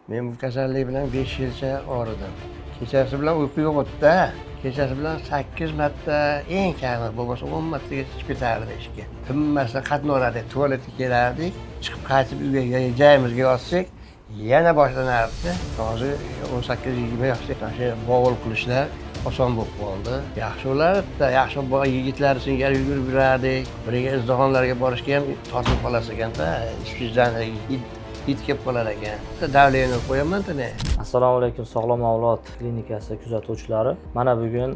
Men bu kasallik bilan 5 yilcha og'ridim. Kechasi bilan uyqu yo'q edi-da. Kechasi bilan 8 marta, eng kami bo'lmasa 10 martagacha chiqib ketardim ishga. Tinmasdan qatnaverardik, tualetga kelardik, chiqib qaytib uyga joyimizga yotsak, yana boshlanardi. Hozir 18-20 yoshda bog'ul qilishlar oson bo'lib qoldi. Yaxshi bo'lardi-da, yaxshi yigitlar singari yugurib yurardik. Biriga izdihomlarga borishga ham tortib qolasiz ekanda, ishdan hid kelib qolar ekan. Davleniyani qo'yaman-da men. Assalomu alaykum, Sog'lom avlod klinikasi kuzatuvchilari. Mana bugun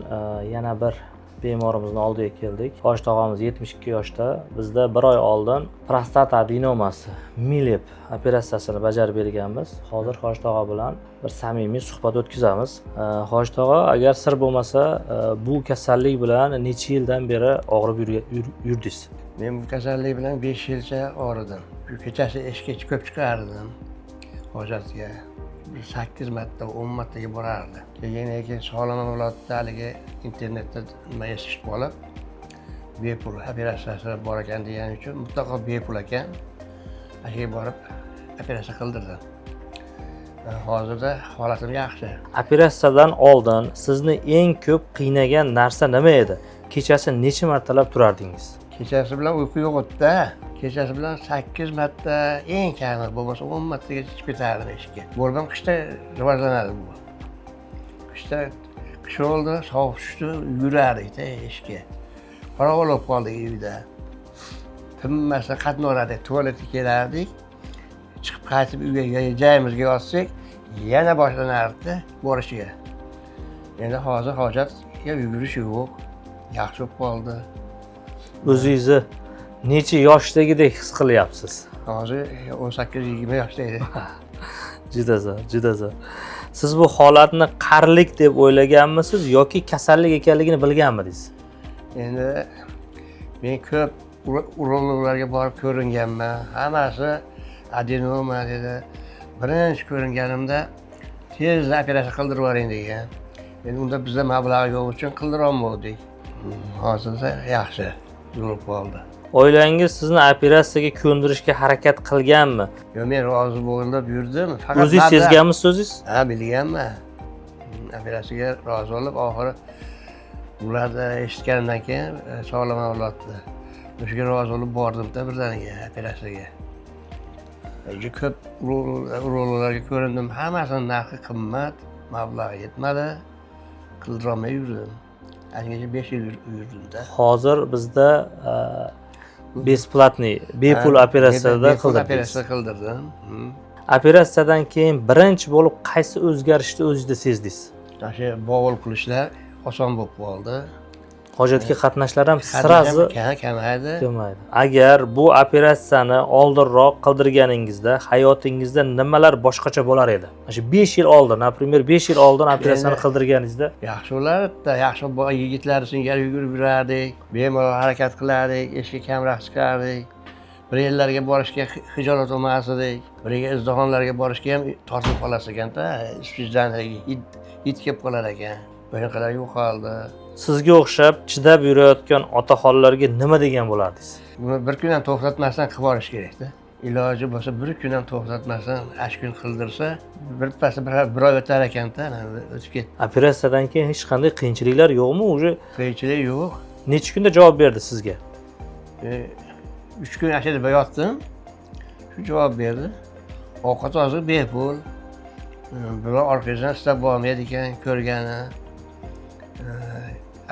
yana bir bemorimizni oldiga keldik. Xo'sh tog'amiz 72 yoshda. Bizda 1 oy oldin prostata adenomasi milep operatsiyasini bajarib berganmiz. Hozir Xo'sh tog'a bilan bir samimiy suhbat o'tkazamiz. Xo'sh tog'a, agar sir bo'lmasa, bu kasallik bilan necha yildan beri og'rib yurdingiz? Men bu kasallik bilan 5 yilcha og'ridim. Kechasi ishga ko'p chiqardim. Hojatga 8 marta, 10 martaga borardi. Keyin Sog'lom avlodda haligi internetda nima eshitib qolib, bepul operatsiyasi bor ekan degani uchun mutlaqo bepul ekan. Ashga borib operatsiya qildirdim. Hozirda holatim yaxshi. Operatsiyadan oldin sizni eng ko'p qiynagan narsa nima edi? Kechasi necha martalab turardingiz? Kechasi bilan uyqu yo'q edi-da. Kechasi bilan 8 marta, eng kami bo'lmasa 10 martagacha chiqib ketardim ishga. Bo'lmam qishda rivojlanadi bu. Qishda qish oldi, sovuq tushdi, yurardik-da ishga. Qorovul bo'lib qoldik uyda. Tinmasdan qatnaverardik, tualetga kelardik, chiqib qaytib uyga joyimizga yotsak, yana boshlanardi borishga. Endi hozir hojatga yugurish yo'q, yaxshi bo'lib qoldi. O'zingizni necha yoshdagidek his qilyapsiz? Hozir 18-20 yoshda edi. Juda zo'r. Siz bu holatni qarilik deb o'ylaganmisiz yoki kasallik ekanligini bilganmidingiz? Endi men ko'p urologlarga borib ko'ringanman. Hammasi adenoma dedi. Birinchi ko'ringanimda tezda operatsiya qildirib yuboring degan. Endi unda bizda mablag' yo'q uchun qildira olmadik. Hozirda yaxshi bo'lib qoldi. Oilangiz sizni operatsiyaga ko'ndirishga harakat qilganmi? Yo'q, men rozi bo'lib yurdim. O'zingiz sezganmisiz o'zingiz? Ha, bilganman. Operatsiyaga rozi bo'lib, oxiri ularda eshitganimdan keyin Sog'lom avlodda o'shaga rozi bo'lib bordim-da birdaniga operatsiyaga. Juda ko'p urologlarga ko'rindim. Hammasining narxi qimmat, mablag' yetmadi. Qildira olmay yurdim. Angacha 5 yil yurdim-da. Hozir bizda bepul operatsiyada qildirdim. Operatsiyadan keyin birinchi bo'lib qaysi o'zgarishni o'zingizda sezdingiz? O'sha bog'ul qilishlar oson bo'lib qoldi. Hojatga qatnashlar ham sirazi kamaydi. Agar bu operatsiyani oldinroq qildirganingizda hayotingizda nimalar boshqacha bo'lar edi? Mana 5 yil oldin, naprimер 5 yil oldin operatsiyani qildirganingizda yaxshi bo'lardi-da, yaxshi yigitlar singari yugurib yurardik, bemalol harakat qilardik, ishga kamroq chiqardik. Bir yerlarga borishga hijolat olmas edik. Biriga izdihomlarga borishga ham tortib qolasiz ekanda, ishdan hid kelib qolar ekan. Bunaqalar yo'q qoldi. Sizga o'xshab chidab yurayotgan otaxonlarga nima degan bo'lardingiz? Buni bir kun ham to'xtatmasdan qilib borish kerak-da. Iloji bo'lsa bir kun ham to'xtatmasdan ash kun qildirsa, birpasda bir oy o'tar ekan-da, o'tib ketdi. Operatsiyadan keyin hech qanday qiyinchiliklar yo'qmi? O'zi qiyinchilik yo'q. Necha kunda javob berdi sizga? 3 kun ashada yotdim. Shu javob berdi. Ovqat hozir bepul. Biroq orqasidan istab bo'lmaydi ekan, ko'rgani.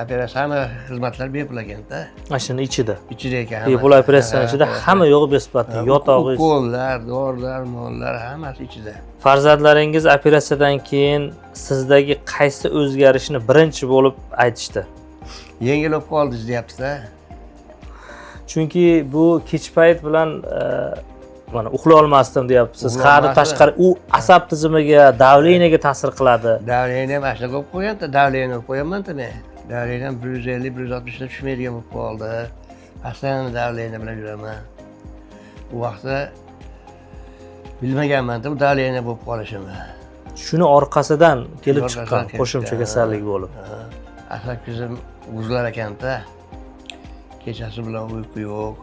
Operatsiya hamma xizmatlar bepul ekanda. Mashina ichida. Ichida ekan. Bepul operatsiya ichida hamma yo'g'i besplatni, yotog'i, ukollar, dorilar, mollar hammasi ichida. Farzandlaringiz operatsiyadan keyin sizdagi qaysi o'zgarishni birinchi bo'lib aytishdi? Yengil bo'lib qoldingiz deyapti-da. Chunki bu kech payt bilan mana uxlay olmasdim deyapsiz. Qa'da tashqari u asab tizimiga, davleniyaga ta'sir qiladi. Davleniya ham ashula qo'yib qo'ygan-da, davleniya qo'yaman-da men. Davleniya 150-160 ta tushmaydigan bo'lib qoldi. Aslan davleniya bilan yuraman. Bu vaqtda bilmaganman-da bu davleniya bo'lib qolishimni. Shuni orqasidan kelib chiqqan qo'shimcha kasallik bo'lib. Asab tizim buzilar ekan-da. Kechasi bilan uyqu yo'q.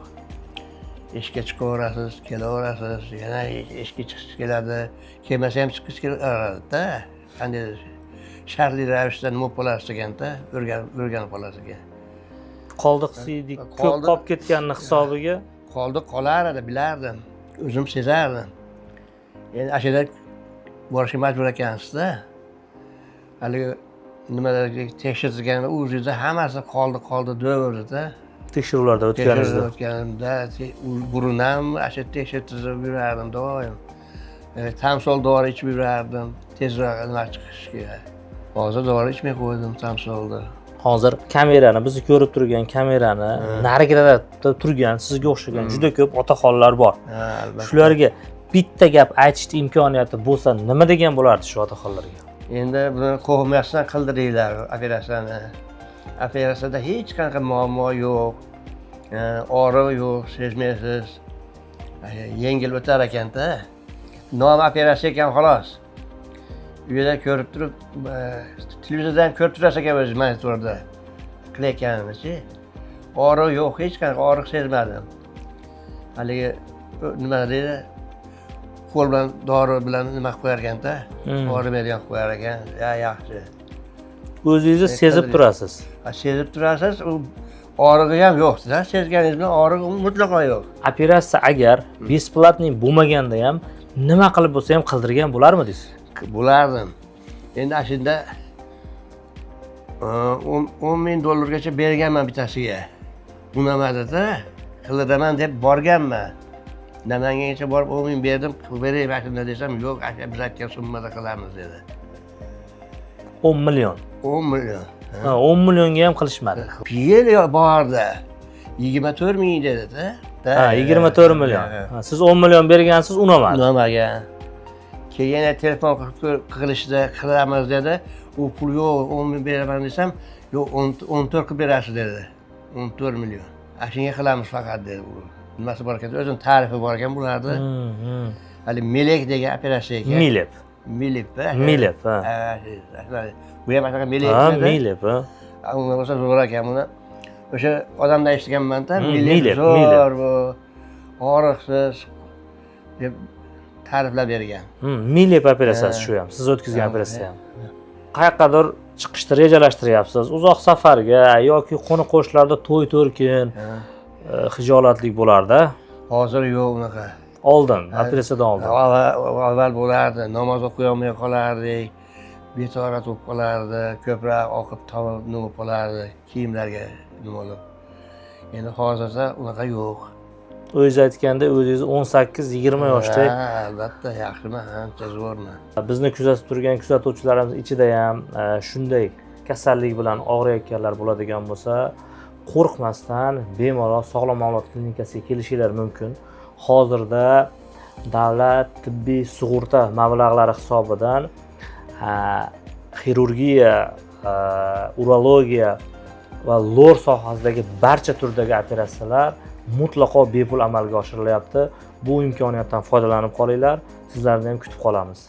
ishga chiqaverasiz, kelaverasiz, yana ishga chiqish keladi, kelmasa ham chiqish keladida. Qanday shartli ravishda nima bo'lasiz ekanda, o'rganib qolasiz ekan. Qoldiq siydik, ko'p qolib ketganini hisobiga Qoldi qolar edi, bilardim. O'zim sezardim. Endi ashada borishga majbur ekansiz-da. Haligi nimalarga tekshirilganda o'zingizda hammasi qoldi deyaverdi-da. tekshiruvlarda o'tganingizda. O'tganimda burun ham asha tekshirtirib yurardim doim. Tamsol dori ichib yurardim, tezroq nima chiqishga. Hozir dori ichmay qo'ydim tamsolni. Hozir kamerani, bizni ko'rib turgan kamerani narigida turgan sizga o'xshagan juda ko'p otaxonlar bor. Albatta. Shularga bitta gap aytish imkoniyati bo'lsa, nima degan bo'lardi shu otaxonlarga? Endi buni qo'rqmasdan qildiringlar operatsiyani. Operatsiyada hech qanaqa muammo yo'q. Og'riq yo'q, sezmaysiz. Yengil o'tar ekanda. Nomi operatsiya ekan xolos. Uyda ko'rib turib, televizordan ko'rib turasiz ekan o'zingiz monitorda. Qilayotganini-chi. Og'riq yo'q, hech qanaqa og'riq sezmadim. Haligi nima deydi? Qo'l bilan dori bilan nima qilib qo'yar ekanda, og'rimaydigan qilib qo'yar ekan. Yaxshi. O'zingizni sezib turasiz. Sezib turasiz, u og'rig'i ham yo'q-da. Sezganingiz bilan og'rig'i mutlaqo yo'q. Operatsiya agar besplatniy bo'lmaganda ham nima qilib bo'lsa ham qildirgan bo'larmidingiz? Bo'lardim. Endi ashunda $10,000 berganman bittasiga. Unamadida, qildiraman deb borganman. Namangangacha borib 10,000 berdim, qilib beraymi ashunda desam, yo'q, biz aytgan summada qilamiz dedi. 10 million. 10 million. 10 millionga ham qilishmadi. Yil bordi. 24 ming dedi-da. Ha, 24 million. Siz 10 million bergansiz, unamadi. Unamagan. Keyin telefon qilishda qilamiz dedi. U pul yo'q, 10 ming beraman desam, yo'q, 14 qilib berasiz dedi. 14 million. Shunga qilamiz faqat dedi u. Nimasi bor ekan, o'zining tarifi bor ekan bularni. Hali melek degan operatsiya ekan. Milep. Milep, ha. Bu ham anaqa melek Ha, edi. milep, ha. Unga bo'lsa zo'r ekan buni. O'sha odamdan eshitganman-da, Milep, milep zo'r bu. Og'riqsiz deb ta'riflab bergan. Milep operatsiyasi shu ham, siz o'tkazgan operatsiya ham. Qayoqqadir chiqishni rejalashtiryapsiz? Uzoq safarga yoki qo'ni-qo'shnilarda to'y-to'rkin, hijolatlik bo'lar-da. Hozir yo'q unaqa. Oldin, operatsiyadan oldin. Avval bo'lardi, namoz o'qiy olmay qolardik, betorat bo'lib qolardi, ko'proq oqib tovib nima qolardi, kiyimlarga nima bo'lib. Endi hozirda unaqa yo'q. O'zingiz aytganda o'zingiz 18-20 yoshda. Albatta, yaxshiman, ancha zo'rman. Bizni kuzatib turgan kuzatuvchilarimiz ichida ham shunday kasallik bilan og'riyotganlar bo'ladigan bo'lsa, qo'rqmasdan bemalol Sog'lom avlod klinikasiga kelishingiz mumkin. Hozirda davlat tibbiy sug'urta mablag'lari hisobidan xirurgiya, urologiya va lor sohasidagi barcha turdagi operatsiyalar mutlaqo bepul amalga oshirilyapti. Bu imkoniyatdan foydalanib qolinglar. Sizlarni ham kutib qolamiz.